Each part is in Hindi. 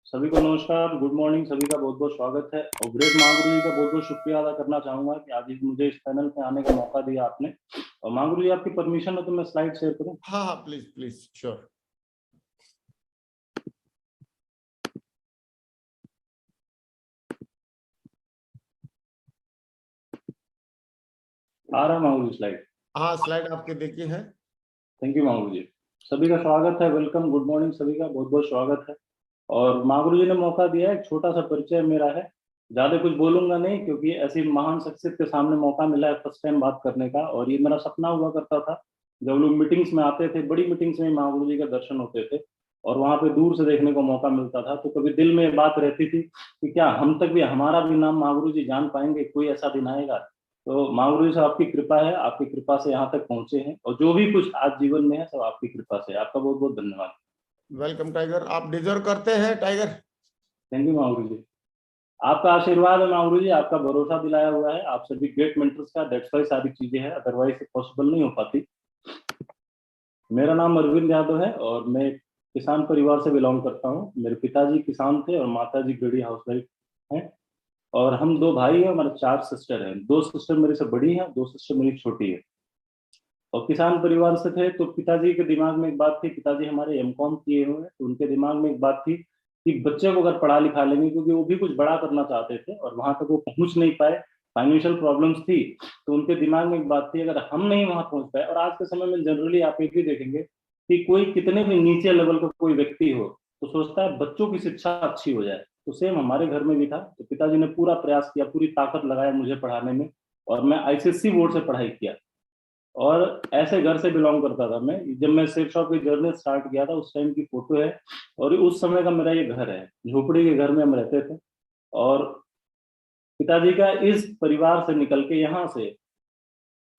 सभी को नमस्कार, गुड मॉर्निंग। सभी का बहुत बहुत स्वागत है और ग्रेट महागुरु जी का बहुत बहुत शुक्रिया अदा करना चाहूंगा कि आज मुझे इस पैनल पे आने का मौका दिया आपने। और महागुरु जी, आपकी परमिशन हो तो मैं स्लाइड शेयर करूं? हाँ हाँ, प्लीज प्लीज, श्योर। आ रहा है महागुरु जी स्लाइड? हाँ, स्लाइड आपके देखिए है। थैंक यू महागुरु जी। सभी का स्वागत है, वेलकम, गुड मॉर्निंग, सभी का बहुत बहुत स्वागत है। और महागुरु जी ने मौका दिया है, एक छोटा सा परिचय मेरा है। ज्यादा कुछ बोलूंगा नहीं क्योंकि ऐसी महान शख्सियत के सामने मौका मिला है फर्स्ट टाइम बात करने का, और ये मेरा सपना हुआ करता था। जब लोग मीटिंग्स में आते थे, बड़ी मीटिंग्स में महागुरु जी का दर्शन होते थे और वहां पे दूर से देखने को मौका मिलता था, तो कभी दिल में ये बात रहती थी कि क्या हम तक भी, हमारा भी नाम महागुरु जी जान पाएंगे, कोई ऐसा दिन आएगा। तो महागुरु जी से आपकी कृपा है, आपकी कृपा से यहाँ तक पहुंचे हैं और जो भी कुछ आज जीवन में है सब आपकी कृपा से। आपका बहुत बहुत धन्यवाद। वेलकम टाइगर, आप डिजर्व करते हैं टाइगर। थैंक यू महागुरु जी। आपका आशीर्वाद है महागुरु जी, आपका भरोसा दिलाया हुआ है आप सभी ग्रेट मेंटर्स का, दैट्स व्हाई सारी चीजें हैं, अदरवाइज पॉसिबल नहीं हो पाती। मेरा नाम अरविंद यादव है और मैं एक किसान परिवार से बिलोंग करता हूँ। मेरे पिताजी किसान थे और माताजी गृहिणी हाउसवाइफ हैं। और हम दो भाई हैं, हमारे चार सिस्टर हैं। दो सिस्टर मेरे से बड़ी हैं, दो सिस्टर मेरी छोटी है। और किसान परिवार से थे तो पिताजी के दिमाग में एक बात थी, पिताजी हमारे एमकॉम किए हुए हैं, तो उनके दिमाग में एक बात थी कि बच्चे को अगर पढ़ा लिखा लेंगे, क्योंकि वो भी कुछ बड़ा करना चाहते थे और वहां तक वो पहुंच नहीं पाए, फाइनेंशियल प्रॉब्लम्स थी। तो उनके दिमाग में एक बात थी, अगर हम नहीं वहां पहुंच पाए, और आज के समय में जनरली आप एक भी देखेंगे कि कोई कितने भी नीचे लेवल का कोई व्यक्ति हो तो सोचता है बच्चों की शिक्षा अच्छी हो जाए। तो सेम हमारे घर में भी था। तो पिताजी ने पूरा प्रयास किया, पूरी ताकत लगाया मुझे पढ़ाने में, और मैं आईसीएससी बोर्ड से पढ़ाई किया। और ऐसे घर से बिलोंग करता था मैं। जब मैं सेफ शॉप की जर्नी स्टार्ट किया था उस टाइम की फोटो है, और उस समय का मेरा ये घर है, झोपड़ी के घर में हम रहते थे। और पिताजी का इस परिवार से निकल के यहाँ से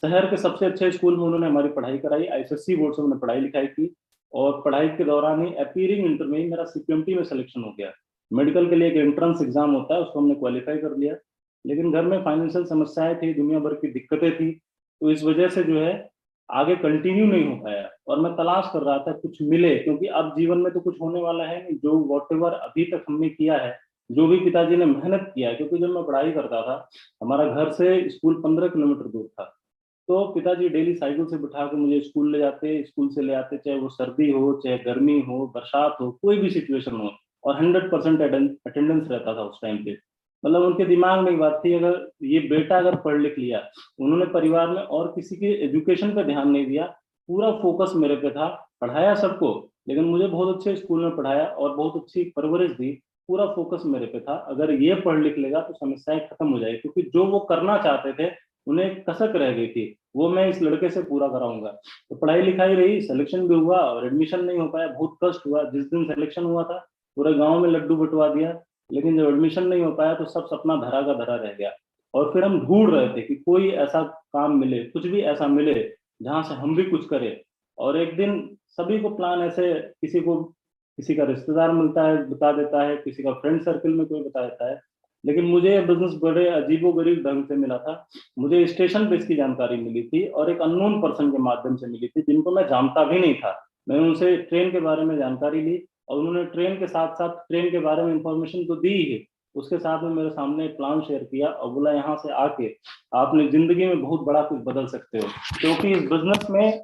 शहर के सबसे अच्छे स्कूल में उन्होंने हमारी पढ़ाई कराई, आईसीएससी बोर्ड से उन्होंने पढ़ाई लिखाई की। और पढ़ाई के दौरान ही अपीयरिंग इंटर में ही मेरा सीपीएमटी में सिलेक्शन हो गया। मेडिकल के लिए एक एंट्रेंस एग्जाम होता है, उसको हमने क्वालिफाई कर लिया। लेकिन घर में फाइनेंशियल समस्याएं थी, दुनिया भर की दिक्कतें थी, तो इस वजह से जो है आगे कंटिन्यू नहीं हो पाया। और मैं तलाश कर रहा था कुछ मिले, क्योंकि अब जीवन में तो कुछ होने वाला है नहीं। जो वॉट अभी तक हमने किया है, जो भी पिताजी ने मेहनत किया है, क्योंकि जब मैं पढ़ाई करता था हमारा घर से स्कूल 15 किलोमीटर दूर था। तो पिताजी डेली साइकिल से बिठा के मुझे स्कूल ले जाते, स्कूल से ले आते, चाहे वो सर्दी हो, चाहे गर्मी हो, बरसात हो, कोई भी सिचुएशन हो। और 100% अटेंडेंस रहता था उस टाइम पे। मतलब उनके दिमाग में एक बात थी, अगर ये बेटा अगर पढ़ लिख लिया, उन्होंने परिवार में और किसी के एजुकेशन पे ध्यान नहीं दिया, पूरा फोकस मेरे पे था। पढ़ाया सबको, लेकिन मुझे बहुत अच्छे स्कूल में पढ़ाया और बहुत अच्छी परवरिश दी। पूरा फोकस मेरे पे था, अगर ये पढ़ लिख लेगा तो समस्याएं खत्म हो जाएगी, क्योंकि जो वो करना चाहते थे उन्हें एक कसक रह गई थी, वो मैं इस लड़के से पूरा कराऊंगा। तो पढ़ाई लिखाई रही, सिलेक्शन भी हुआ और एडमिशन नहीं हो पाया, बहुत कष्ट हुआ। जिस दिन सिलेक्शन हुआ था पूरे गांव में लड्डू बंटवा दिया, लेकिन जब एडमिशन नहीं हो पाया तो सब सपना धरा का धरा रह गया। और फिर हम ढूंढ रहे थे कि कोई ऐसा काम मिले, कुछ भी ऐसा मिले जहां से हम भी कुछ करें। और एक दिन सभी को प्लान ऐसे, किसी को किसी का रिश्तेदार मिलता है बता देता है, किसी का फ्रेंड सर्कल में कोई बता देता है, लेकिन मुझे ये बिजनेस बड़े अजीबोगरीब ढंग से मिला था। मुझे स्टेशन पे इसकी जानकारी मिली थी और एक अननोन पर्सन के माध्यम से मिली थी, जिनको मैं जानता भी नहीं था। मैंने उनसे ट्रेन के बारे में जानकारी ली और उन्होंने ट्रेन के साथ साथ ट्रेन के बारे में इंफॉर्मेशन तो दी ही, उसके साथ में मेरे सामने प्लान शेयर किया और बोला यहाँ से आके आपने जिंदगी में बहुत बड़ा कुछ बदल सकते हो। क्योंकि इस बिजनेस में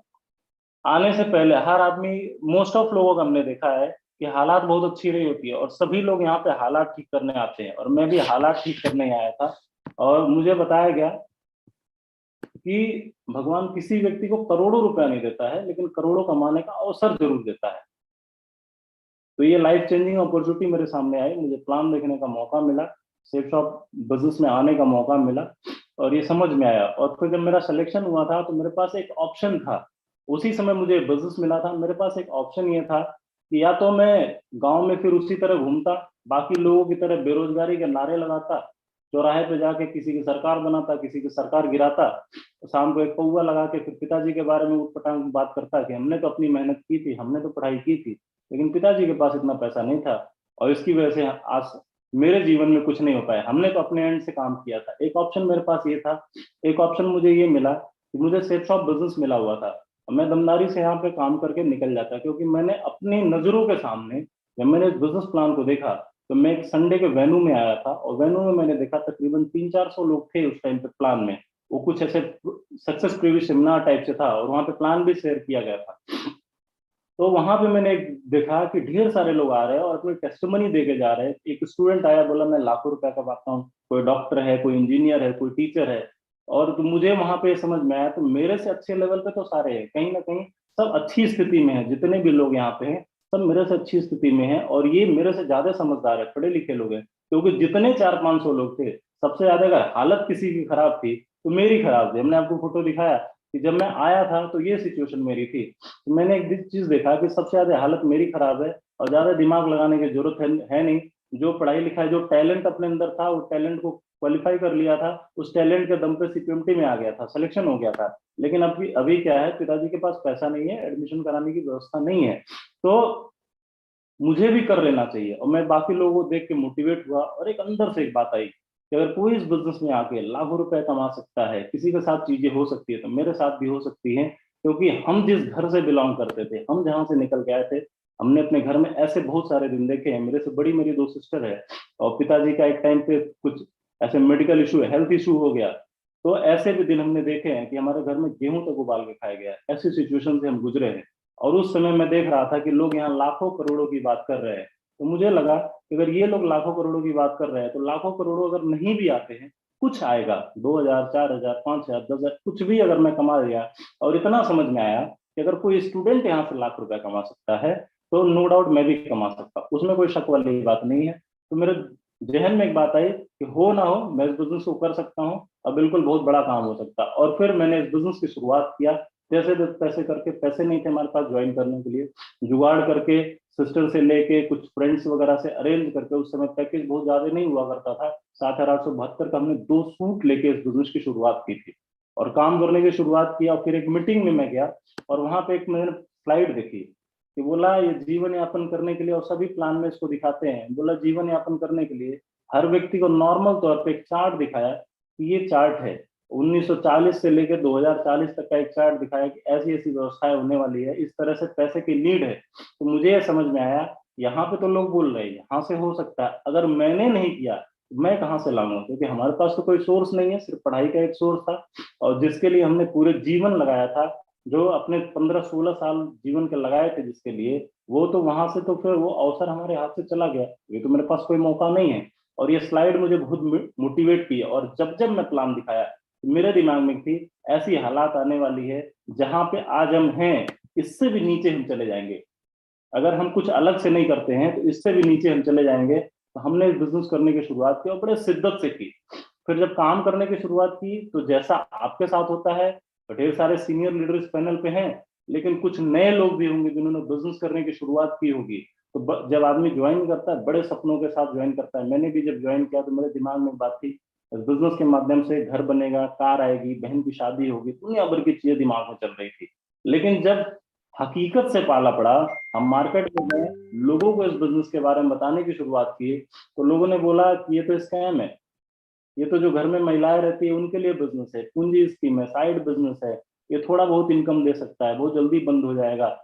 आने से पहले हर आदमी, मोस्ट ऑफ लोगों का हमने देखा है कि हालात बहुत अच्छी रही होती है और सभी लोग यहाँ पे हालात ठीक करने आते हैं, और मैं भी हालात ठीक करने आया था। और मुझे बताया गया कि भगवान किसी व्यक्ति को करोड़ों रुपया नहीं देता है, लेकिन करोड़ों कमाने का अवसर जरूर देता है। तो ये लाइफ चेंजिंग अपॉर्चुनिटी मेरे सामने आई, मुझे प्लान देखने का मौका मिला, सेफ शॉप बिजनेस में आने का मौका मिला, और ये समझ में आया। और फिर जब मेरा सिलेक्शन हुआ था तो मेरे पास एक ऑप्शन था। उसी समय मुझे बिजनेस मिला था, मेरे पास एक ऑप्शन ये था कि या तो मैं गांव में फिर उसी तरह घूमता, बाकी लोगों की तरह बेरोजगारी के नारे लगाता, चौराहे पे जाके किसी की सरकार बनाता, किसी की सरकार गिराता, शाम को एक पौवा लगा के फिर पिताजी के बारे में उठपटांग बात करता कि हमने तो अपनी मेहनत की थी, हमने तो पढ़ाई की थी, लेकिन पिताजी के पास इतना पैसा नहीं था और इसकी वजह से आज मेरे जीवन में कुछ नहीं हो पाया। हमने तो अपने एंड से काम किया था। एक ऑप्शन मेरे पास ये था, एक ऑप्शन मुझे ये मिला कि मुझे सेफ शॉप बिजनेस मिला हुआ था। मैं दमदारी से यहाँ पे काम करके निकल जाता, क्योंकि मैंने अपनी नजरों के सामने जब मैंने इस बिजनेस प्लान को देखा तो मैं एक संडे के वेन्यू में आया था, और वेन्यू में मैंने देखा तकरीबन 300-400 लोग थे उस टाइम पे प्लान में। वो कुछ ऐसे सक्सेस प्रीव्यू सेमिनार टाइप से था, और वहां पे प्लान भी शेयर किया गया था। तो वहां पे मैंने देखा कि ढेर सारे लोग आ रहे हैं और अपनी टेस्टिमनी दे के जा रहे हैं। एक स्टूडेंट आया, बोला मैं लाखों रुपए कमाता हूँ, कोई डॉक्टर है, कोई इंजीनियर है, कोई टीचर है। और तो मुझे वहां पे समझ में आया, तो मेरे से अच्छे लेवल पे तो सारे हैं, कहीं ना कहीं सब अच्छी स्थिति में है, जितने भी लोग यहाँ पे हैं सब मेरे से अच्छी स्थिति में है, और ये मेरे से ज्यादा समझदार है, पढ़े लिखे लोग हैं। क्योंकि जितने 400-500 लोग थे, सबसे ज्यादा अगर हालत किसी की खराब थी तो मेरी खराब थी। हमने आपको फोटो दिखाया कि जब मैं आया था तो ये सिचुएशन मेरी थी। तो मैंने एक चीज देखा कि सबसे ज्यादा हालत मेरी खराब है, और ज्यादा दिमाग लगाने की जरूरत है नहीं। जो पढ़ाई लिखाई, जो टैलेंट अपने अंदर था, वो टैलेंट को क्वालिफाई कर लिया था, उस टैलेंट के दम पे सीपीएमटी में आ गया था, सिलेक्शन हो गया था। लेकिन अभी अभी क्या है, पिताजी के पास पैसा नहीं है, एडमिशन कराने की व्यवस्था नहीं है, तो मुझे भी कर लेना चाहिए। और मैं बाकी लोगों को देख के मोटिवेट हुआ, और एक अंदर से एक बात आई कि अगर कोई इस बिजनेस में आके लाखों रुपए कमा सकता है, किसी के साथ चीजें हो सकती है, तो मेरे साथ भी हो सकती है। क्योंकि हम जिस घर से बिलोंग करते थे, हम जहां से निकल के आए थे, हमने अपने घर में ऐसे बहुत सारे दिन देखे हैं। मेरे से बड़ी मेरी 2 सिस्टर है, और पिताजी का एक टाइम पे कुछ ऐसे मेडिकल इशू, हेल्थ इशू हो गया, तो ऐसे भी दिन हमने देखे हैं कि हमारे घर में गेहूं तक उबाल के खाया गया। ऐसी सिचुएशन से हम गुजरे हैं। और उस समय मैं देख रहा था कि लोग यहाँ लाखों करोड़ों की बात कर रहे हैं, तो मुझे लगा कि अगर ये लोग लाखों करोड़ों की बात कर रहे हैं, तो लाखों करोड़ों अगर नहीं भी आते हैं, कुछ आएगा, 2000, 4000, 5000, 10,000, कुछ भी अगर मैं कमा लिया। और इतना समझ में आया कि अगर कोई स्टूडेंट यहाँ से लाख रुपया कमा सकता है, तो नो डाउट मैं भी कमा सकता हूँ, उसमें कोई शक वाली बात नहीं है। तो मेरे जहन में एक बात आई कि हो ना हो, मैं इस बिजनेस को कर सकता हूँ, और बिल्कुल बहुत बड़ा काम हो सकता है। और फिर मैंने इस बिजनेस की शुरुआत किया। जैसे तैसे करके, पैसे नहीं थे हमारे पास ज्वाइन करने के लिए, जुगाड़ करके, सिस्टर से लेके, कुछ फ्रेंड्स वगैरह से अरेंज करके, उस समय पैकेज बहुत ज्यादा नहीं हुआ करता था, 7,872 का हमने 2 सूट लेके इस बिजनेस की शुरुआत की थी, और काम करने की शुरुआत किया। और फिर एक मीटिंग में मैं गया, और वहां पे एक मैंने स्लाइड देखी कि बोला ये जीवन यापन करने के लिए, और सभी प्लान में इसको दिखाते हैं, बोला जीवन यापन करने के लिए हर व्यक्ति को नॉर्मल तौर पे एक चार्ट दिखाया कि ये चार्ट है। 1940 से लेकर 2040 तक का एक चार्ट दिखाया कि ऐसी ऐसी व्यवस्थाएं होने वाली है, इस तरह से पैसे की नीड है। तो मुझे यह समझ में आया, यहाँ पे तो लोग बोल रहे हैं यहाँ से हो सकता है, अगर मैंने नहीं किया तो मैं कहाँ से लाऊंगा? क्योंकि हमारे पास तो कोई सोर्स नहीं है, सिर्फ पढ़ाई का एक सोर्स था, और जिसके लिए हमने पूरे जीवन लगाया था, जो अपने 15-16 साल जीवन के लगाए थे जिसके लिए, वो तो वहां से तो फिर वो अवसर हमारे हाथ से चला गया। ये तो मेरे पास कोई मौका नहीं है। और ये स्लाइड मुझे बहुत मोटिवेट की, और जब जब मैं प्लान दिखाया, मेरे दिमाग में थी ऐसी हालात आने वाली है जहां पे आज हम हैं, इससे भी नीचे हम चले जाएंगे। अगर हम कुछ अलग से नहीं करते हैं तो इससे भी नीचे हम चले जाएंगे। तो हमने इस बिजनेस करने की शुरुआत की, और बड़े शिद्दत से की। फिर जब काम करने की शुरुआत की, तो जैसा आपके साथ होता है, तो ढेर सारे सीनियर लीडर्स पैनल पे हैं, लेकिन कुछ नए लोग भी होंगे जिन्होंने बिजनेस करने की शुरुआत की होगी। तो जब आदमी ज्वाइन करता है, बड़े सपनों के साथ ज्वाइन करता है। मैंने भी जब ज्वाइन किया तो मेरे दिमाग में बात थी, इस बिजनेस के माध्यम से घर बनेगा, कार आएगी, बहन की शादी होगी, दुनिया भर की चीजें दिमाग में चल रही थी। लेकिन जब हकीकत से पाला पड़ा, हम मार्केट में गए, लोगों को इस बिजनेस के बारे में बताने की शुरुआत की, तो लोगों ने बोला कि ये तो स्कैम है, ये तो जो घर में महिलाएं रहती है उनके लिए बिजनेस है, पूंजी स्कीम है, साइड बिजनेस है, ये थोड़ा बहुत इनकम दे सकता है, बहुत जल्दी बंद हो जाएगा,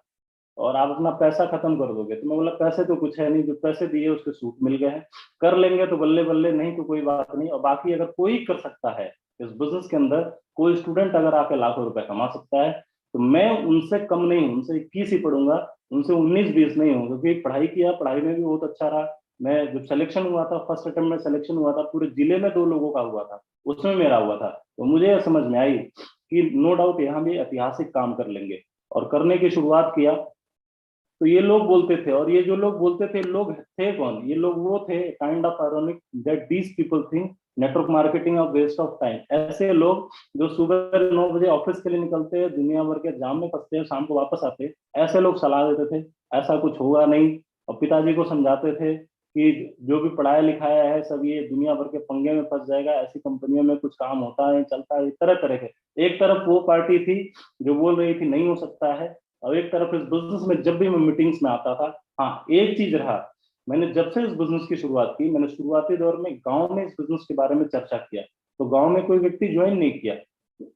और आप अपना पैसा खत्म कर दोगे। तो मैं बोला पैसे तो कुछ है नहीं, जो पैसे दिए उसके सूट मिल गए हैं, कर लेंगे तो बल्ले बल्ले, नहीं तो कोई बात नहीं। और बाकी अगर कोई कर सकता है इस बिजनेस के अंदर, कोई स्टूडेंट अगर आके लाखों रुपए कमा सकता है, तो मैं उनसे कम नहीं हूँ, उनसे 21 ही पढ़ूंगा, उनसे 19-20 नहीं हूँ। क्योंकि पढ़ाई किया, पढ़ाई में भी बहुत अच्छा रहा। मैं जब सिलेक्शन हुआ था, फर्स्ट अटेम्प्ट में सिलेक्शन हुआ था, पूरे जिले में 2 लोगों का हुआ था, उसमें मेरा हुआ था। तो मुझे यह समझ में आई कि नो डाउट यहाँ भी ऐतिहासिक काम कर लेंगे, और करने की शुरुआत किया। तो ये लोग बोलते थे, और ये जो लोग बोलते थे, लोग थे कौन? ये लोग वो थे, kind of ironic that these people think network marketing of waste of time. ऐसे लोग जो सुबह 9 बजे ऑफिस के लिए निकलते हैं, दुनिया भर के जाम में फंसते हैं, शाम को वापस आते हैं, ऐसे लोग सलाह देते थे ऐसा कुछ होगा नहीं। और पिताजी को समझाते थे कि जो भी पढ़ाया लिखाया है सब ये दुनिया भर के पंगे में फंस जाएगा, ऐसी कंपनियों में कुछ काम होता है, चलता है, तरह तरह के। एक तरफ वो पार्टी थी जो बोल रही थी नहीं हो सकता है, और एक तरफ इस बिजनेस में जब भी मैं मीटिंग्स में आता था, हाँ एक चीज रहा, मैंने जब से इस बिजनेस की शुरुआत की, मैंने शुरुआती दौर में गांव में इस बिजनेस के बारे में चर्चा किया, तो गांव में कोई व्यक्ति ज्वाइन नहीं किया।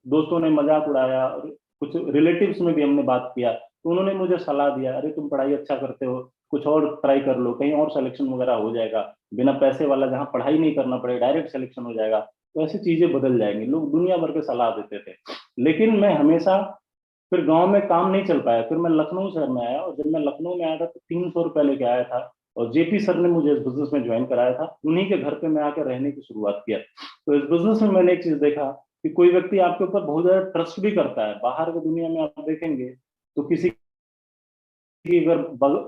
दोस्तों ने मजाक उड़ाया, और कुछ रिलेटिव्स में भी हमने बात किया, तो उन्होंने मुझे सलाह दिया, अरे तुम पढ़ाई अच्छा करते हो, कुछ और ट्राई कर लो, कहीं और सिलेक्शन वगैरह हो जाएगा, बिना पैसे वाला जहाँ पढ़ाई नहीं करना पड़े डायरेक्ट सिलेक्शन हो जाएगा। तो ऐसी चीजें बदल जाएंगी। लोग दुनिया भर के सलाह देते थे, लेकिन मैं हमेशा फिर गांव में काम नहीं चल पाया। फिर मैं लखनऊ शहर में आया, और जब मैं लखनऊ में आया था तो 300 रुपये लेके आया था, और जेपी सर ने मुझे इस बिजनेस में ज्वाइन कराया था। उन्हीं के घर पे मैं आकर रहने की शुरुआत किया। तो इस बिजनेस में मैंने एक चीज देखा कि कोई व्यक्ति आपके ऊपर बहुत ज्यादा ट्रस्ट भी करता है। बाहर की दुनिया में आप देखेंगे तो किसी की अगर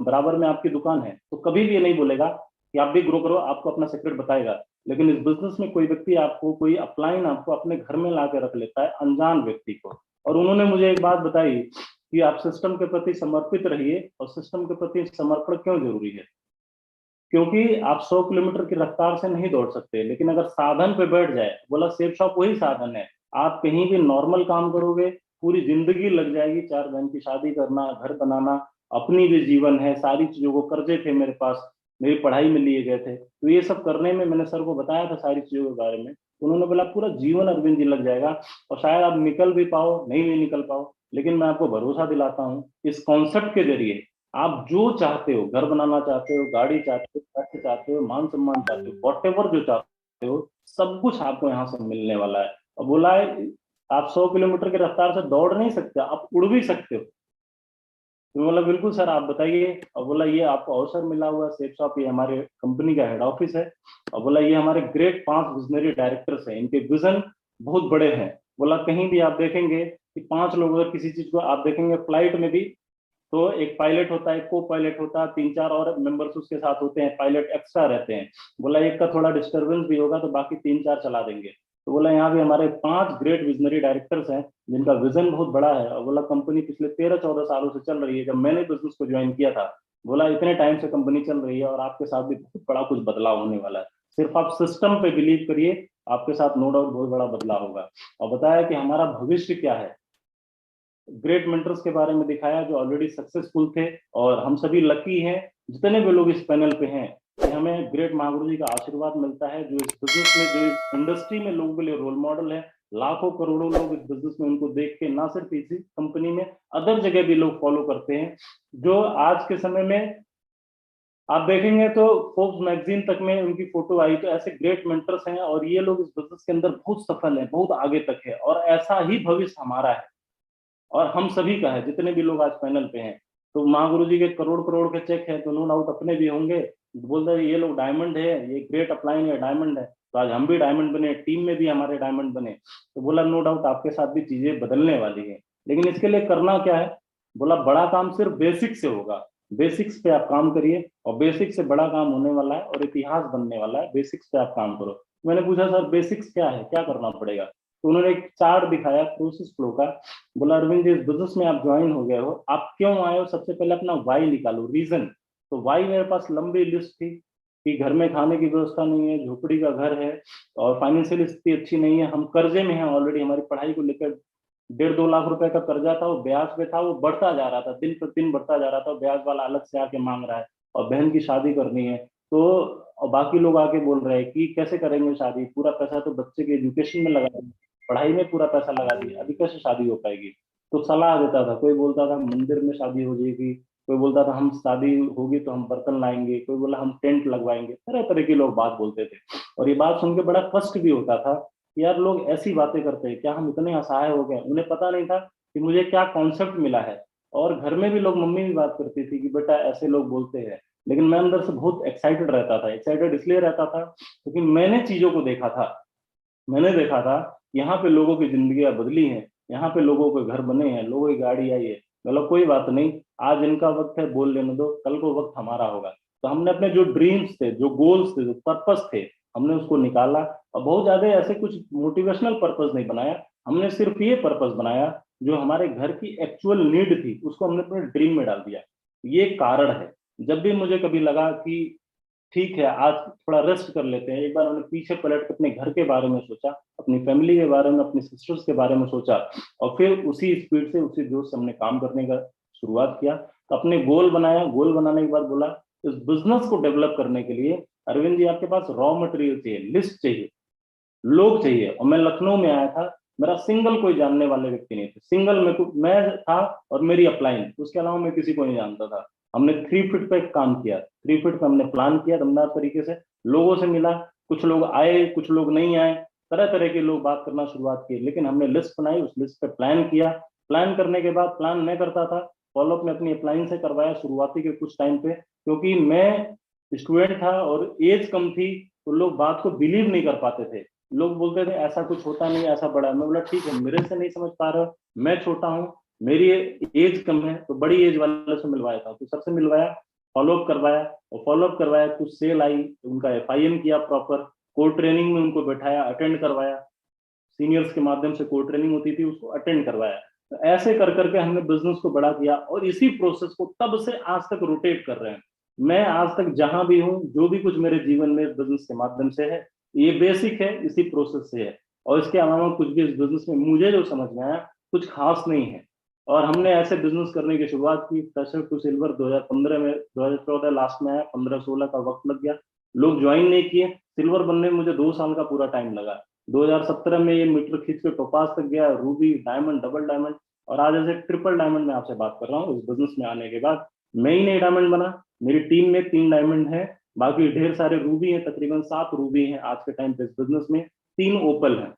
बराबर में आपकी दुकान है तो कभी भी ये नहीं बोलेगा कि आप भी ग्रो करो, आपको अपना सीक्रेट बताएगा। लेकिन इस बिजनेस में कोई व्यक्ति आपको, कोई अपलाइन आपको अपने घर में ला के रख लेता है, अनजान व्यक्ति को। और उन्होंने मुझे एक बात बताई कि आप सिस्टम के प्रति समर्पित रहिए। और सिस्टम के प्रति समर्पण क्यों जरूरी है? क्योंकि आप 100 किलोमीटर की रफ्तार से नहीं दौड़ सकते, लेकिन अगर साधन पे बैठ जाए, बोला सेफ शॉप वही साधन है। आप कहीं भी नॉर्मल काम करोगे, पूरी जिंदगी लग जाएगी। 4 बहन की शादी करना, घर बनाना, अपनी भी जीवन है, सारी चीजों को, कर्जे थे मेरे पास, मेरी पढ़ाई में लिए गए थे, तो ये सब करने में मैंने सर को बताया था सारी चीजों के बारे में। उन्होंने बोला पूरा जीवन अरविंद जी लग जाएगा, और शायद आप निकल भी पाओ, नहीं भी निकल पाओ, लेकिन मैं आपको भरोसा दिलाता हूँ इस कॉन्सेप्ट के जरिए आप जो चाहते हो, घर बनाना चाहते हो, गाड़ी चाहते हो, पैसे चाहते हो, मान सम्मान चाहते हो, वॉट एवर जो चाहते हो, सब कुछ आपको यहाँ से मिलने वाला है। और बोला है आप 100 किलोमीटर की रफ्तार से दौड़ नहीं सकते, आप उड़ भी सकते हो। तो बोला बिल्कुल सर, आप बताइए। और बोला ये आपको अवसर मिला हुआ है, सेफ शॉप ये हमारे कंपनी का हेड ऑफिस है। और बोला ये हमारे ग्रेट 5 विजनरी डायरेक्टर्स हैं, इनके विजन बहुत बड़े हैं। बोला कहीं भी आप देखेंगे कि 5 लोग अगर किसी चीज को आप देखेंगे, फ्लाइट में भी तो एक पायलट होता है, को पायलट होता है, 3-4 और मेंबर्स उसके साथ होते हैं, पायलट एक्स्ट्रा रहते हैं। बोला एक का थोड़ा डिस्टरबेंस भी होगा तो बाकी 3-4 चला देंगे। तो बोला यहाँ भी हमारे 5 ग्रेट विजनरी डायरेक्टर्स हैं जिनका विजन बहुत बड़ा है। और बोला कंपनी पिछले 13-14 सालों से चल रही है। जब मैंने बिजनेस को ज्वाइन किया था, बोला इतने टाइम से कंपनी चल रही है और आपके साथ भी बहुत बड़ा कुछ बदलाव होने वाला है। सिर्फ आप सिस्टम पे बिलीव करिए, आपके साथ नो डाउट बहुत बड़ा बदलाव होगा। और बताया कि हमारा भविष्य क्या है, ग्रेट मेंटर्स के बारे में दिखाया जो ऑलरेडी सक्सेसफुल थे। और हम सभी लकी हैं जितने भी लोग इस पैनल पे हैं कि हमें ग्रेट महागुरु जी का आशीर्वाद मिलता है, जो इस बिजनेस में, जो इस इंडस्ट्री में लोगों के लिए रोल मॉडल है। लाखों करोड़ों लोग इस बिजनेस में उनको देख के, ना सिर्फ इसी कंपनी में, अदर जगह भी लोग फॉलो करते हैं। जो आज के समय में आप देखेंगे तो फोर्ब्स मैगजीन तक में उनकी फोटो आई। तो ऐसे ग्रेट मेंटर्स हैं और ये लोग इस बिजनेस के अंदर बहुत सफल हैं, बहुत आगे तक है, और ऐसा ही भविष्य हमारा है और हम सभी का है, जितने भी लोग आज पैनल पे हैं। तो महागुरु जी के करोड़ करोड़ के चेक है, तो नो डाउट अपने भी होंगे। बोलते हैं ये लोग डायमंड है, ये ग्रेट अपलाइन है, डायमंड है, तो आज हम भी डायमंड बने, टीम में भी हमारे डायमंड बने। तो बोला नो डाउट आपके साथ भी चीजें बदलने वाली है, लेकिन इसके लिए करना क्या है? बोला बड़ा काम सिर्फ बेसिक से होगा। बेसिक्स पे आप काम करिए, और बेसिक से बड़ा काम होने वाला है और इतिहास बनने वाला है। बेसिक्स पे आप काम करो। मैंने पूछा सर बेसिक्स क्या है, क्या करना पड़ेगा? तो उन्होंने एक चार्ट दिखाया प्रोसेस फ्लो का। बोला अरविंद जी, इस बिजनेस में आप ज्वाइन हो गए हो, आप क्यों आए हो? सबसे पहले अपना वाई निकालो, रीजन। तो वाई मेरे पास लंबी लिस्ट थी कि घर में खाने की व्यवस्था नहीं है, झोपड़ी का घर है, और फाइनेंशियल स्थिति अच्छी नहीं है, हम कर्जे में हैं ऑलरेडी। हमारी पढ़ाई को लेकर 1.5-2 लाख रुपए का कर्जा था, वो ब्याज पे था, वो बढ़ता जा रहा था, दिन प्रतिदिन बढ़ता जा रहा था। ब्याज वाला अलग से आके मांग रहा है, और बहन की शादी करनी है। तो और बाकी लोग आके बोल रहे हैं कि कैसे करेंगे शादी, पूरा पैसा तो बच्चे के एजुकेशन में लगा दिया, पढ़ाई में पूरा पैसा लगा दिया, अभी कैसे शादी हो पाएगी? तो सलाह देता था, कोई बोलता था मंदिर में शादी हो जाएगी, कोई बोलता था हम शादी होगी तो हम बर्तन लाएंगे, कोई बोला हम टेंट लगवाएंगे, तरह तरह के लोग बात बोलते थे। और ये बात सुन के बड़ा कष्ट भी होता था कि यार लोग ऐसी बातें करते हैं, क्या हम इतने असहाय हो गए? उन्हें पता नहीं था कि मुझे क्या कॉन्सेप्ट मिला है। और घर में भी लोग, मम्मी भी बात करती थी कि बेटा ऐसे लोग बोलते हैं, लेकिन मैं अंदर से बहुत एक्साइटेड रहता था। एक्साइटेड इसलिए रहता था क्योंकि मैंने चीजों को देखा था। मैंने देखा था यहाँ पे लोगों की जिंदगियां बदली हैं, यहाँ पे लोगों के घर बने हैं, लोगों की गाड़ी आई है। मतलब कोई बात नहीं, आज इनका वक्त है, बोल लेने दो, कल को वक्त हमारा होगा। तो हमने अपने जो ड्रीम्स थे, जो गोल्स थे, जो पर्पस थे, हमने उसको निकाला। और बहुत ज्यादा ऐसे कुछ मोटिवेशनल पर्पस नहीं बनाया, हमने सिर्फ ये पर्पस बनाया जो हमारे घर की एक्चुअल नीड थी, उसको हमने अपने ड्रीम में डाल दिया। ये कारण है। जब भी मुझे कभी लगा कि ठीक है आज थोड़ा रेस्ट कर लेते हैं, एक बार हमने पीछे पलट के अपने घर के बारे में सोचा, अपनी फैमिली के बारे में, अपनी सिस्टर्स के बारे में सोचा, और फिर उसी स्पीड से, उसी जोश से हमने काम करने का शुरुआत किया। तो अपने गोल बनाया। गोल बनाने के बाद बोला इस बिजनेस को डेवलप करने के लिए अरविंद जी आपके पास रॉ मटेरियल चाहिए, लिस्ट चाहिए, लोग चाहिए। और मैं लखनऊ में आया था, मेरा सिंगल कोई जानने वाले व्यक्ति नहीं थे। सिंगल मैं था और मेरी अपलाइन, उसके अलावा मैं किसी को नहीं जानता था। हमने 3 फीट पे काम किया, 3 फीट पे हमने प्लान किया दमदार तरीके से, लोगों से मिला, कुछ लोग आए, कुछ लोग नहीं आए, तरह तरह के लोग बात करना शुरुआत की, लेकिन हमने लिस्ट बनाई, उस लिस्ट पे प्लान किया। प्लान करने के बाद प्लान मैं करता था, फॉलोअप में अपनी अपलाइन से करवाया शुरुआती के कुछ टाइम पे, क्योंकि मैं स्टूडेंट था और एज कम थी, तो लोग बात को बिलीव नहीं कर पाते थे। लोग बोलते थे ऐसा कुछ होता नहीं, ऐसा बड़ा। मैं बोला ठीक है, मेरे से नहीं समझ पा रहे हो, मैं छोटा हूँ, मेरी एज कम है, तो बड़ी एज वाले से मिलवाया था, तो सबसे मिलवाया, फॉलोअप करवाया, और फॉलोअप करवाया, कुछ सेल आई, उनका FIM किया प्रॉपर, कोर ट्रेनिंग में उनको बैठाया, अटेंड करवाया, सीनियर्स के माध्यम से कोर ट्रेनिंग होती थी, उसको अटेंड करवाया। तो ऐसे कर करके हमने बिजनेस को बड़ा किया, और इसी प्रोसेस को तब से आज तक रोटेट कर रहे हैं। मैं आज तक जहां भी हूँ, जो भी कुछ मेरे जीवन में बिजनेस के माध्यम से है, ये बेसिक है, इसी प्रोसेस से है, और इसके अलावा कुछ भी इस बिजनेस में मुझे जो समझ में आया कुछ खास नहीं है। और हमने ऐसे बिजनेस करने की शुरुआत की, फ्रेशर टू सिल्वर 2015 में, 2014 लास्ट में आया, 15-16 का वक्त लग गया, लोग ज्वाइन नहीं किए। सिल्वर बनने में मुझे 2 साल का पूरा टाइम लगा। 2017 में ये मीटर खींच के टोपाज तक गया, रूबी, डायमंड, डबल डायमंड, और आज ऐसे ट्रिपल डायमंड में आपसे बात कर रहा हूँ। इस बिजनेस में आने के बाद मैं ही नहीं डायमंड बना, मेरी टीम में 3 डायमंड है, बाकी ढेर सारे रूबी हैं, तकरीबन 7 रूबी हैं आज के टाइम पे इस बिजनेस में, 3 ओपल हैं।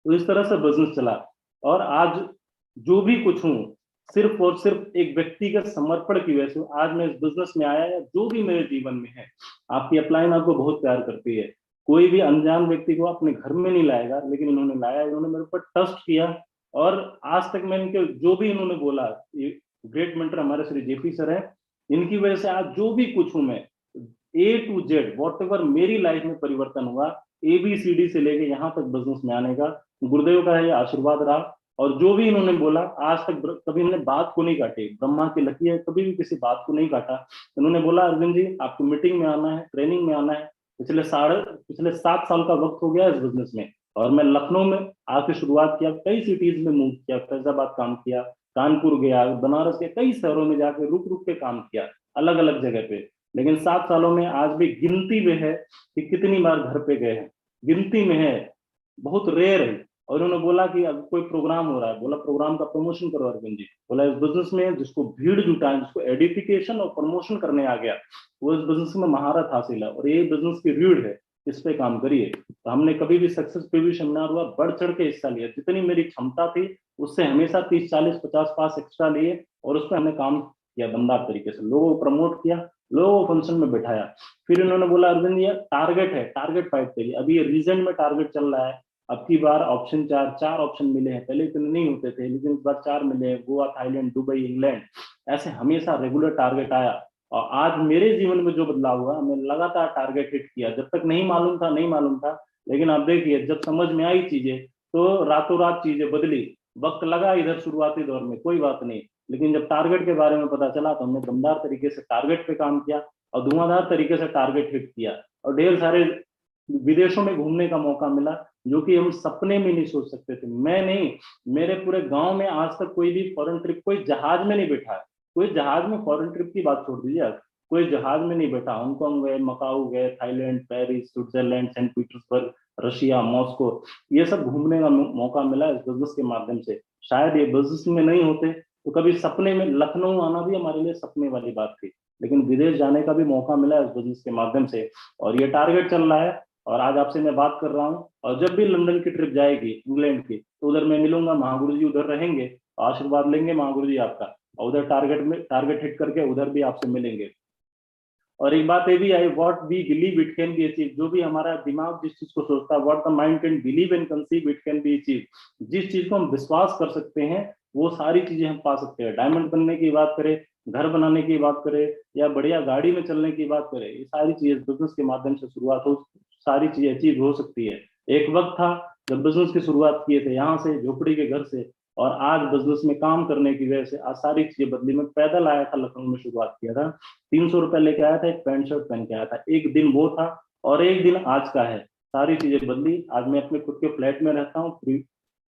तो इस तरह से बिजनेस चला, और आज जो भी कुछ हूँ, सिर्फ और सिर्फ एक व्यक्तिगत समर्पण की वजह से आज मैं इस बिजनेस में आया, या जो भी मेरे जीवन में है। आपकी अपलाइन आपको बहुत प्यार करती है, कोई भी अनजान व्यक्ति को अपने घर में नहीं लाएगा, लेकिन इन्होंने लाया, इन्होंने मेरे ऊपर ट्रस्ट किया, और आज तक मैं इनके जो भी इन्होंने बोला, ये ग्रेट मेंटर हमारे श्री JP सर है, इनकी वजह से आज जो भी कुछ हूं मैं, A to Z what ever मेरी लाइफ में परिवर्तन हुआ, ABCD से लेके यहाँ तक बिजनेस में आने का गुरुदेव का ये आशीर्वाद रहा। और जो भी इन्होंने बोला, आज तक कभी हमने बात को नहीं काटी, ब्रह्मा की लकीर है, कभी भी किसी बात को नहीं काटा। इन्होंने बोला अरविंद जी आपको मीटिंग में आना है, ट्रेनिंग में आना है। पिछले 7 साल का वक्त हो गया इस बिजनेस में, और मैं लखनऊ में आके शुरुआत किया, कई सिटीज में मूव किया, फैजाबाद काम किया, कानपुर गया, बनारस के कई शहरों में जाके रुक रुक के काम किया, अलग अलग जगह पे। लेकिन 7 सालों में आज भी गिनती में है कि कितनी बार घर पे गए हैं, गिनती में है, बहुत रेयर है। और उन्होंने बोला कि अब कोई प्रोग्राम हो रहा है, बोला प्रोग्राम का प्रमोशन करो अरविंद जी। बोला इस बिजनेस में जिसको भीड़ जुटाए, जिसको एडिफिकेशन और प्रमोशन करने आ गया, वो इस बिजनेस में महारत हासिल है, और ये बिजनेस की रीढ़ है, इस पे काम करिए। तो हमने कभी भी सक्सेस पे भी सेमिनार हुआ, बढ़ चढ़ के हिस्सा लिया, जितनी मेरी क्षमता थी उससे हमेशा 30-40-50 पास एक्स्ट्रा लिए, और उस पर हमने काम किया दमदार तरीके से, लोगों को प्रमोट किया, लोगों को फंक्शन में बिठाया। फिर इन्होंने बोला अरविंद ये टारगेट है, टारगेट फाइट करिए। अभी ये रीजन में टारगेट चल रहा है, अब की बार ऑप्शन 4 ऑप्शन मिले हैं, पहले इतने नहीं होते थे, लेकिन इस बार 4 मिले हैं, गोवा, थाईलैंड, दुबई, इंग्लैंड, ऐसे हमेशा रेगुलर टारगेट आया। और आज मेरे जीवन में जो बदलाव हुआ, मैं लगातार टारगेट हिट किया, जब तक नहीं मालूम था नहीं मालूम था, लेकिन अब देखिए जब समझ में आई चीजें, तो रातों रात चीजें बदली। वक्त लगा इधर शुरुआती दौर में, कोई बात नहीं, लेकिन जब टारगेट के बारे में पता चला तो हमने दमदार तरीके से टारगेट पे काम किया, और धुआंधार तरीके से टारगेट हिट किया, और ढेर सारे विदेशों में घूमने का मौका मिला, जो कि हम सपने में नहीं सोच सकते थे। मैं नहीं, मेरे पूरे गांव में आज तक कोई भी फॉरेन ट्रिप, कोई जहाज में नहीं बैठा है, कोई जहाज में, फॉरेन ट्रिप की बात छोड़ दीजिए आप, कोई जहाज में नहीं बैठा। हांगकांग गए, मकाऊ गए, Thailand, Paris, Switzerland, Saint Petersburg, Russia, Moscow, ये सब घूमने का मौका मिला इस बिजनेस के माध्यम से। शायद ये बिजनेस में नहीं होते तो कभी सपने में लखनऊ आना भी हमारे लिए सपने वाली बात थी, लेकिन विदेश जाने का भी मौका मिला इस बिजनेस के माध्यम से, और ये टारगेट चल रहा है। और आज आपसे मैं बात कर रहा हूँ, और जब भी लंदन की ट्रिप जाएगी, इंग्लैंड की, तो उधर मैं मिलूंगा, महागुरु जी उधर रहेंगे, आशीर्वाद लेंगे महागुरु जी आपका, और उधर टारगेट हिट करके उधर भी आपसे मिलेंगे। और एक बात ये भी आई, what we believe it can be achieve, जो भी हमारा दिमाग जिस चीज को सोचता है, what the mind can believe and conceive it can be achieve, जिस चीज को हम विश्वास कर सकते हैं वो सारी चीजें हम पा सकते हैं। डायमंड बनने की बात करें, घर बनाने की बात करें, या बढ़िया गाड़ी में चलने की बात करें, ये सारी चीजें बिजनेस के माध्यम से शुरुआत हो, सारी चीजें अचीव हो सकती है। एक वक्त था जब बिजनेस की शुरुआत किए थे यहाँ से, झोपड़ी के घर से, और आज बिजनेस में काम करने की वजह से आज सारी चीजें बदली। मैं पैदल आया था, लखनऊ में शुरुआत किया था, 300 रुपए लेके आया था, एक पैंट शर्ट पहन के आया था, एक दिन वो था और एक दिन आज का है, सारी चीजें बदली। आज मैं अपने खुद के फ्लैट में रहता हूँ फ्री।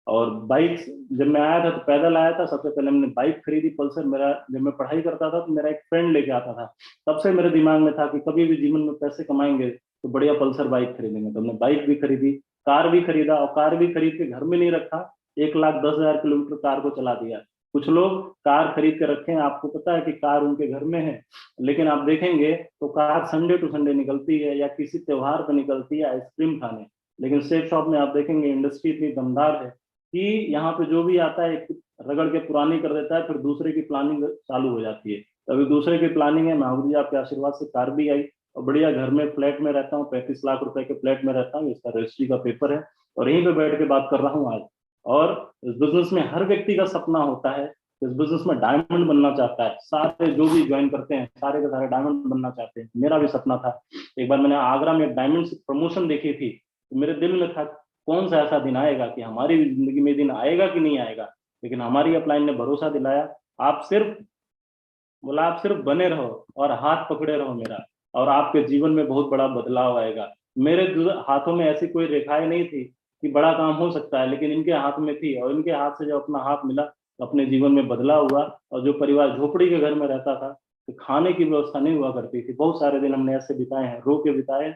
और बाइक, जब मैं आया था तो पैदल आया था, सबसे पहले मैंने बाइक खरीदी पल्सर। मेरा, जब मैं पढ़ाई करता था तो मेरा एक फ्रेंड लेके आता था, तब से मेरे दिमाग में था कि कभी भी जीवन में पैसे कमाएंगे तो बढ़िया पल्सर बाइक खरीदेंगे। तो हमने बाइक भी खरीदी, कार भी खरीदा, और कार भी खरीद के घर में नहीं रखा, 1,10,000 किलोमीटर कार को चला दिया। कुछ लोग कार खरीद के रखे हैं, आपको पता है कि कार उनके घर में है, लेकिन आप देखेंगे तो कार संडे टू संडे निकलती है या किसी त्योहार पर निकलती है आइसक्रीम खाने। लेकिन सेफ शॉप में आप देखेंगे इंडस्ट्री इतनी दमदार है कि यहाँ पे जो भी आता है एक रगड़ के पुरानी कर देता है, फिर दूसरे की प्लानिंग चालू हो जाती है। अभी दूसरे की प्लानिंग है, महावीर जी आपके आशीर्वाद से कार भी आई और बढ़िया घर में फ्लैट में रहता हूँ, 35 लाख रुपए के फ्लैट में रहता हूँ, इसका रजिस्ट्री का पेपर है और यहीं पे बैठ के बात कर रहा हूँ आज। और इस बिजनेस में हर व्यक्ति का सपना होता है, इस बिजनेस में डायमंड बनना चाहता है, सारे जो भी ज्वाइन करते हैं सारे के सारे डायमंड बनना चाहते हैं। मेरा भी सपना था। एक बार मैंने आगरा में डायमंड प्रमोशन देखी थी, तो मेरे दिल में था कौन सा ऐसा दिन आएगा कि हमारी जिंदगी में दिन आएगा कि नहीं आएगा, लेकिन हमारी अपलाइन ने भरोसा दिलाया। आप सिर्फ बने रहो और हाथ पकड़े रहो मेरा, और आपके जीवन में बहुत बड़ा बदलाव आएगा। मेरे हाथों में ऐसी कोई रेखाएं नहीं थी कि बड़ा काम हो सकता है, लेकिन इनके हाथ में थी, और इनके हाथ से जब अपना हाथ मिला तो अपने जीवन में बदलाव हुआ। और जो परिवार झोपड़ी के घर में रहता था तो खाने की व्यवस्था नहीं हुआ करती थी, बहुत सारे दिन हमने ऐसे बिताए हैं, रो के बिताए,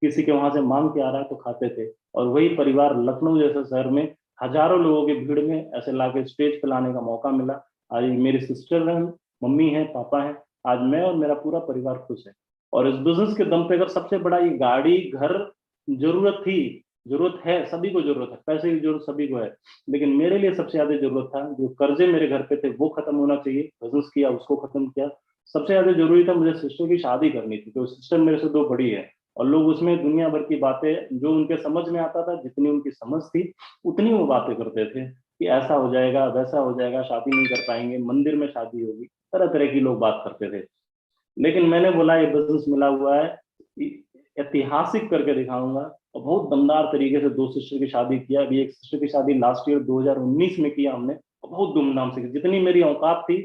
किसी के वहां से मांग के आ रहा है तो खाते थे। और वही परिवार लखनऊ जैसे शहर में हजारों लोगों की भीड़ में ऐसे लाके स्टेज पे लाने का मौका मिला। आज मेरी सिस्टर है, मम्मी है, पापा है, आज मैं और मेरा पूरा परिवार खुश है। और इस बिजनेस के दम पे अगर सबसे बड़ा ये गाड़ी घर जरूरत है, सभी को जरूरत है, पैसे की जरूरत सभी को है, लेकिन मेरे लिए सबसे ज्यादा जरूरत था जो कर्जे मेरे घर पे थे वो खत्म होना चाहिए। बिजनेस किया, उसको खत्म किया। सबसे ज्यादा जरूरी था मुझे सिस्टर की शादी करनी थी, तो सिस्टर मेरे से 2 बड़ी है और लोग उसमें दुनिया भर की बातें जो उनके समझ में आता था, जितनी उनकी समझ थी उतनी वो बातें करते थे कि ऐसा हो जाएगा, वैसा हो जाएगा, शादी नहीं कर पाएंगे, मंदिर में शादी होगी, तरह तरह की लोग बात करते थे। लेकिन मैंने बोला ये बिजनेस मिला हुआ है, ऐतिहासिक करके दिखाऊंगा, और बहुत दमदार तरीके से 2 सिस्टर की शादी किया। अभी एक सिस्टर की शादी लास्ट ईयर 2019 में किया हमने, और बहुत धूमधाम से। जितनी मेरी औकात थी,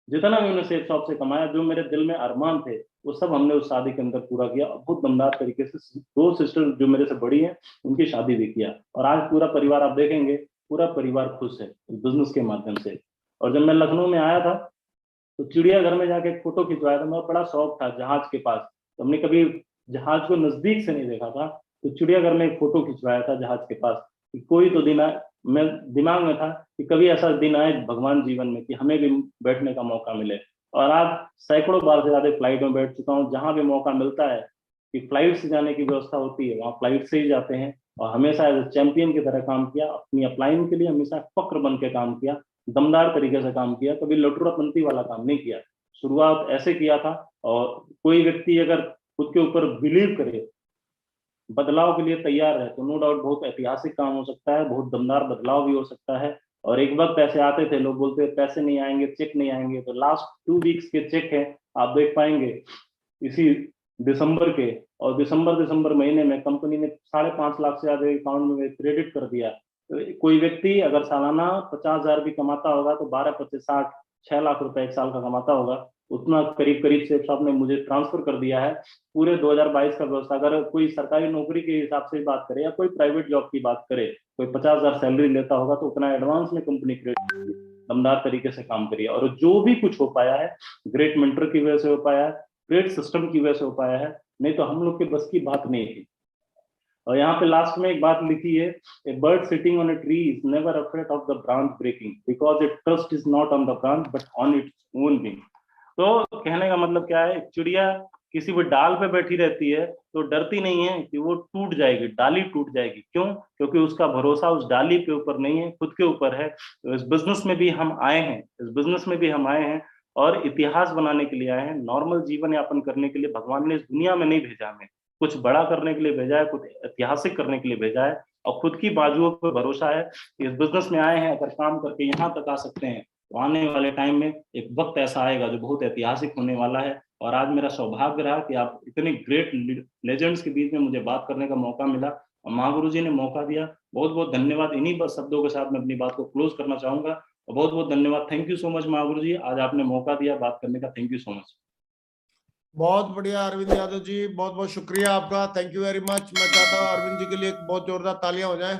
जितना मैंने सेफ शॉप से कमाया, जो मेरे दिल में अरमान थे, वो सब हमने उस शादी के अंदर पूरा किया। और बहुत दमदार तरीके से 2 सिस्टर जो मेरे से बड़ी हैं उनकी शादी भी किया, और आज पूरा परिवार आप देखेंगे, पूरा परिवार खुश है इस बिजनेस के माध्यम से। और जब मैं लखनऊ में आया था तो चिड़ियाघर में जाके एक फोटो खिंचवाया था, मेरा बड़ा शौक था जहाज के पास, तो हमने कभी जहाज को नजदीक से नहीं देखा था, तो चिड़ियाघर में एक फोटो खिंचवाया था जहाज के पास कि कोई तो दिन आए। मैं दिमाग में था कि कभी ऐसा दिन आए भगवान जीवन में कि हमें भी बैठने का मौका मिले। और आज सैकड़ों बार से ज्यादा फ्लाइट में बैठ चुका हूँ, जहां भी मौका मिलता है कि फ्लाइट से जाने की व्यवस्था होती है वहां फ्लाइट से ही जाते हैं। और हमेशा एज चैंपियन की तरह काम किया, अपनी अपलाइन के लिए हमेशा फक्र बन के काम किया, दमदार तरीके से काम किया, कभी लटूरापंती वाला काम नहीं किया। शुरुआत ऐसे किया था। और कोई व्यक्ति अगर खुद के ऊपर बिलीव करे, बदलाव के लिए तैयार है, तो नो डाउट बहुत ऐतिहासिक काम हो सकता है, बहुत दमदार बदलाव भी हो सकता है। और एक वक्त ऐसे आते थे, लोग बोलते पैसे नहीं आएंगे, चेक नहीं आएंगे, तो लास्ट 2 वीक्स के चेक है, आप देख पाएंगे इसी दिसंबर के। और दिसंबर महीने में कंपनी ने 5.5 लाख से ज्यादा अकाउंट में क्रेडिट कर दिया। तो कोई व्यक्ति अगर सालाना 50,000 भी कमाता होगा तो 12 25 60 6 लाख रुपए एक साल का कमाता होगा, उतना करीब सेफ शॉप ने मुझे ट्रांसफर कर दिया है। पूरे 2022 का व्यवस्था, अगर कोई सरकारी नौकरी के हिसाब से बात करे या कोई प्राइवेट जॉब की बात करे, कोई 50,000 सैलरी लेता होगा तो उतना एडवांस में कंपनी दमदार तरीके से काम करिए। और जो भी कुछ हो पाया है ग्रेट मेंटर की वजह से हो पाया है, ग्रेट सिस्टम की वजह से हो पाया है, नहीं तो हम लोग के बस की बात नहीं थी। और यहाँ पे लास्ट में एक बात लिखी है, a bird sitting on a tree is never afraid of the branch breaking because it trust is not on the branch but on its own wing. तो कहने का मतलब क्या है, चिड़िया किसी भी डाल पे बैठी रहती है तो डरती नहीं है कि वो टूट जाएगी, डाली टूट जाएगी। क्यों? क्योंकि उसका भरोसा उस डाली के ऊपर नहीं है, खुद के ऊपर है। तो इस बिजनेस में भी हम आए हैं, और इतिहास बनाने के लिए आए हैं। नॉर्मल जीवन यापन करने के लिए भगवान ने इस दुनिया में नहीं भेजा हमें, कुछ बड़ा करने के लिए भेजा है, कुछ ऐतिहासिक करने के लिए भेजा है। और खुद की बाजुओं पर भरोसा है कि इस बिजनेस में आए हैं, अगर काम करके यहाँ तक आ सकते हैं, तो आने वाले टाइम में एक वक्त ऐसा आएगा जो बहुत ऐतिहासिक होने वाला है। और आज मेरा सौभाग्य रहा कि आप इतने ग्रेट लेजेंड्स के बीच में मुझे बात करने का मौका मिला और महागुरु जी ने मौका दिया। बहुत बहुत धन्यवाद। इन्हीं बस शब्दों के साथ मैं अपनी बात को क्लोज करना चाहूंगा। बहुत बहुत धन्यवाद। Thank you so much Mahaguru जी, आज आपने मौका दिया बात करने का। Thank you so much. बहुत बढ़िया अरविंद यादव जी, बहुत बहुत शुक्रिया आपका। Thank you very much. मैं चाहता हूँ अरविंद जी के लिए बहुत जोरदार तालियां हो जाए।